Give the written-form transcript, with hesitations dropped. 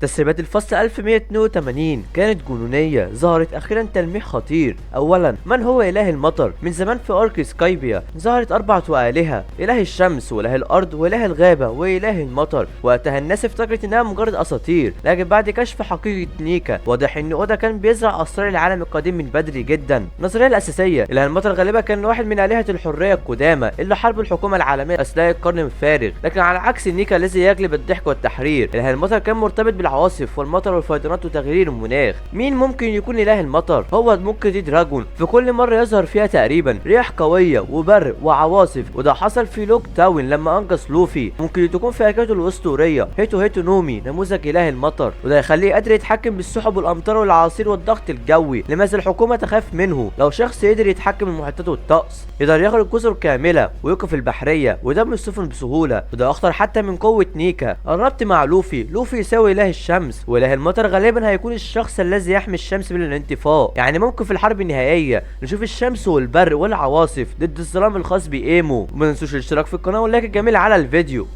تسريبات الفصل 1182 كانت جنونية، ظهرت أخيرا تلميح خطير. أولا، من هو إله المطر؟ من زمان في أرك سكايبيا ظهرت 4 آلهة: إله الشمس وإله الأرض وإله الغابة وإله المطر. وقتها الناس افتكرت إنها مجرد أساطير، لكن بعد كشف حقيقة نيكا واضح إن أودا كان بيزرع أسرار العالم القديم من بدري جدا. النظرية الأساسية: إله المطر غالبا كان واحد من آلهة الحرية القدامى اللي حاربوا الحكومة العالمية أثناء القرن الفارغ. لكن على عكس نيكا الذي يجلب الضحك والتحرير، إله المطر كان مرتبط بالعواصف والمطر والفيضانات وتغيير المناخ. مين ممكن يكون اله المطر؟ هو ممكن دي دراجون، في كل مره يظهر فيها تقريبا رياح قويه وبرق وعواصف، وده حصل في لوك تاون لما انقذ لوفي. ممكن تكون في حكايته الاسطوريه هيتو نومي نموذج اله المطر، وده يخليه قادر يتحكم بالسحب والامطار والعصير والضغط الجوي. لماذا الحكومه تخاف منه؟ لو شخص قدر يتحكم بالمحيطات والطقس يقدر يخرج جزر كامله ويوقف البحريه ودم السفن بسهوله، وده اخطر حتى من قوه نيكا. الربط مع لوفي يساوي اله الشمس، واله المطر غالبا هيكون الشخص الذي يحمي الشمس من الانطفاء. يعني ممكن في الحرب النهائيه نشوف الشمس والبرق والعواصف ضد الظلام الخاص بايمو. وما تنسوش الاشتراك في القناه واللايك الجميل على الفيديو.